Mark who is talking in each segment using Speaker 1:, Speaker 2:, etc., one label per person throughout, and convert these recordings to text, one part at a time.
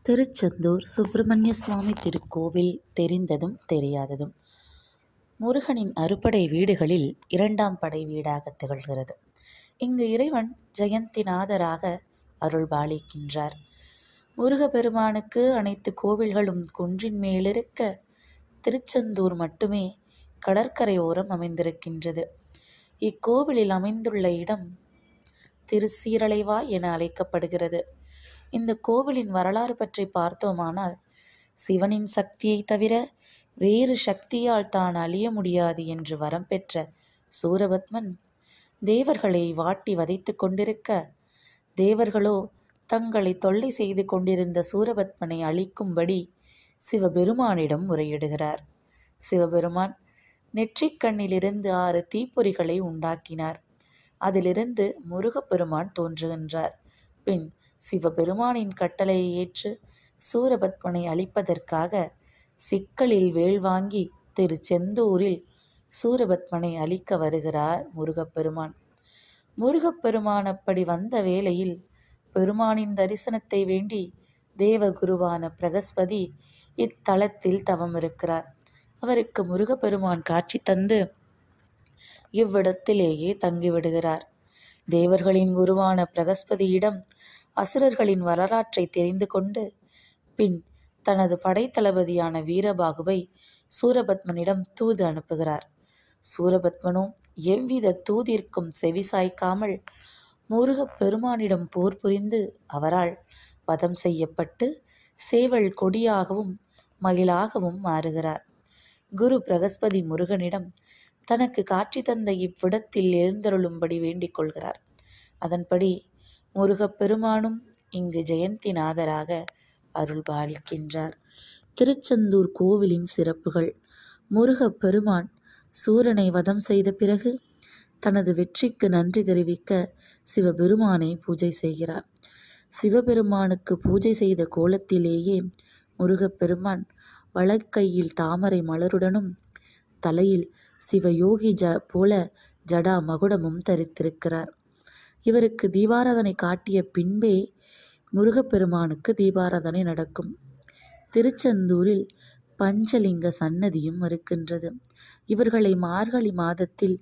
Speaker 1: திருச்செந்தூர் சுப்பிரமணிய சுவாமி திருக்கோவில் தெரிந்ததும் தெரியாததும். முருகனின் அறுபடை வீடுகளில் இரண்டாம் படை வீடாக திகழ்கிறது. இங்கு இறைவன் ஜெயந்திநாதராக அருள்பாலிக்கின்றார். முருகப்பெருமானுக்கு அனைத்து கோவில்களும் குன்றின் மேலிருக்க திருச்செந்தூர் மட்டுமே கடற்கரையோரம் அமைந்திருக்கின்றது. இக்கோவிலில் அமைந்துள்ள இடம் திருச்சீரலைவாய் என அழைக்கப்படுகிறது. இந்த கோவிலின் வரலாறு பற்றி பார்த்தோமானால், சிவனின் சக்தியை தவிர வேறு சக்தியால் தான் அழிய முடியாது என்று வரம் பெற்ற சூரபத்மன் தேவர்களை வாட்டி வதைத்து கொண்டிருக்க, தேவர்களோ தங்களை தொல்லை செய்து கொண்டிருந்த சூரபத்மனை அழிக்கும்படி சிவபெருமானிடம் முறையிடுகிறார். சிவபெருமான் நெற்றிக்கண்ணிலிருந்து 6 தீப்பொறிகளை உண்டாக்கினார். அதிலிருந்து முருகப்பெருமான் தோன்றுகின்றார். பின் சிவபெருமானின் கட்டளையை ஏற்று சூரபத்மனை அழிப்பதற்காக சிக்கலில் வேல் வாங்கி திருச்செந்தூரில் சூரபத்மனை அழிக்க வருகிறார் முருகப்பெருமான். முருகப்பெருமான் அப்படி வந்த வேளையில் பெருமானின் தரிசனத்தை வேண்டி தேவகுருவான பிரகஸ்பதி இத்தலத்தில் தவம் இருக்கிறார். அவருக்கு முருகப்பெருமான் காட்சி தந்து இவ்விடத்திலேயே தங்கிவிடுகிறார். தேவர்களின் குருவான பிரகஸ்பதியிடம் அசுரர்களின் வரலாற்றை தெரிந்து கொண்டு பின் தனது படைத்தளபதியான வீரபாகுவை சூரபத்மனிடம் தூது அனுப்புகிறார். சூரபத்மனும் எவ்வித தூதிற்கும் செவிசாய்க்காமல் முருகப்பெருமானிடம் போர் புரிந்து அவரால் வதம் செய்யப்பட்டு சேவல் கொடியாகவும் மயிலாகவும் மாறுகிறார். குரு பிரகஸ்பதி முருகனிடம் தனக்கு காட்சி தந்த இவ்விடத்தில் எழுந்தருளும்படி வேண்டிக் கொள்கிறார். அதன்படி முருகப்பெருமானும் இங்கு ஜெயந்திநாதராக அருள்பாலிக்கின்றார். திருச்செந்தூர் கோவிலின் சிறப்புகள். முருகப்பெருமான் சூரனை வதம் செய்த பிறகு தனது வெற்றிக்கு நன்றி தெரிவிக்க சிவபெருமானை பூஜை செய்கிறார். சிவபெருமானுக்கு பூஜை செய்த கோலத்திலேயே முருகப்பெருமான் வலக்கையில் தாமரை மலருடனும் தலையில் சிவயோகி போல ஜடா மகுடமும் தரித்திருக்கிறார். இவருக்கு தீபாராதனை காட்டிய பின்பே முருகப்பெருமானுக்கு தீபாராதனை நடக்கும். திருச்செந்தூரில் பஞ்சலிங்க சன்னதியும் இருக்கின்றது. இவர்களை மார்கழி மாதத்தில்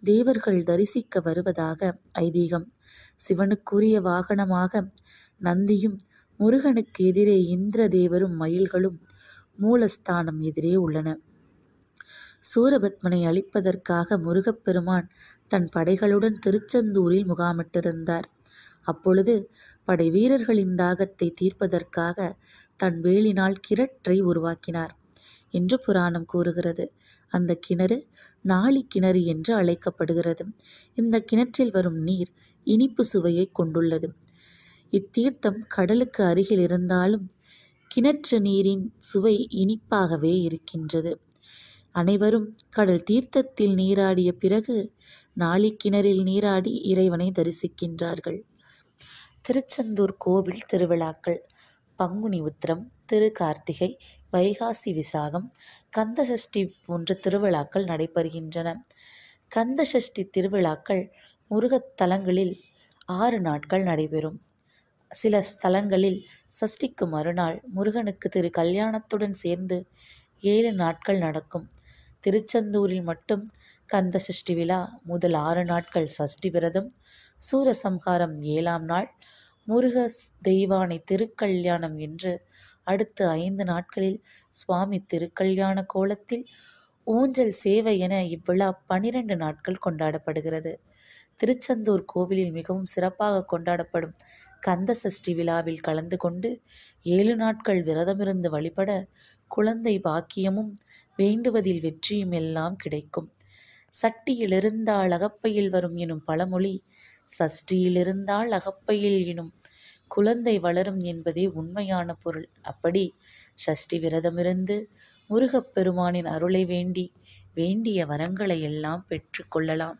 Speaker 1: தேவர்கள் தரிசிக்க வருவதாக ஐதீகம். சிவனுக்குரிய வாகனமாக நந்தியும் முருகனுக்கு எதிரே இந்திர தேவரும் மயில்களும் மூலஸ்தானம் எதிரே உள்ளன. சூரபத்மனை அழிப்பதற்காக முருகப்பெருமான் தன் படைகளுடன் திருச்செந்தூரில் முகாமிட்டிருந்தார். அப்பொழுது படை வீரர்களின் தாகத்தை தீர்ப்பதற்காக தன் வேலினால் கிணற்றை உருவாக்கினார் என்று புராணம் கூறுகிறது. அந்த கிணறு நாளி கிணறு என்று அழைக்கப்படுகிறது. இந்த கிணற்றில் வரும் நீர் இனிப்பு சுவையை கொண்டுள்ளது. இத்தீர்த்தம் கடலுக்கு அருகில் இருந்தாலும் கிணற்று நீரின் சுவை இனிப்பாகவே இருக்கின்றது. அனைவரும் கடல் தீர்த்தத்தில் நீராடிய பிறகு நாளி கிணறில் நீராடி இறைவனை தரிசிக்கின்றார்கள். திருச்செந்தூர் கோவில் திருவிழாக்கள். பங்குனி உத்திரம், திருக்கார்த்திகை, வைகாசி விசாகம், கந்தசஷ்டி போன்ற திருவிழாக்கள் நடைபெறுகின்றன. கந்தசஷ்டி திருவிழாக்கள் முருகத்தலங்களில் 6 நாட்கள் நடைபெறும். சில ஸ்தலங்களில் சஷ்டிக்கு மறுநாள் முருகனுக்கு திரு கல்யாணத்துடன் சேர்ந்து 7 நாட்கள் நடக்கும். திருச்செந்தூரில் மட்டும் கந்த சஷ்டி விழா முதல் 6 நாட்கள் சஷ்டி விரதம், சூரசம்ஹாரம் 7ஆம் நாள், முருக தெய்வானை திருக்கல்யாணம் என்று அடுத்த 5 நாட்களில் சுவாமி திருக்கல்யாண கோலத்தில் ஊஞ்சல் சேவை என இவ்விழா 12 நாட்கள் கொண்டாடப்படுகிறது. திருச்செந்தூர் கோவிலில் மிகவும் சிறப்பாக கொண்டாடப்படும் கந்த சஷ்டி விழாவில் கலந்து கொண்டு 7 நாட்கள் விரதமிருந்து வழிபட குழந்தை பாக்கியமும் வேண்டுவதில் வெற்றியும் எல்லாம் கிடைக்கும். சட்டியில் இருந்தால் அகப்பையில் வரும் எனும் பழமொழி சஷ்டியில் இருந்தால் அகப்பையில் எனும் குழந்தை வளரும் என்பதே உண்மையான பொருள். அப்படி சஷ்டி விரதமிருந்து முருகப்பெருமானின் அருளை வேண்டிய வரங்களை எல்லாம் பெற்று கொள்ளலாம்.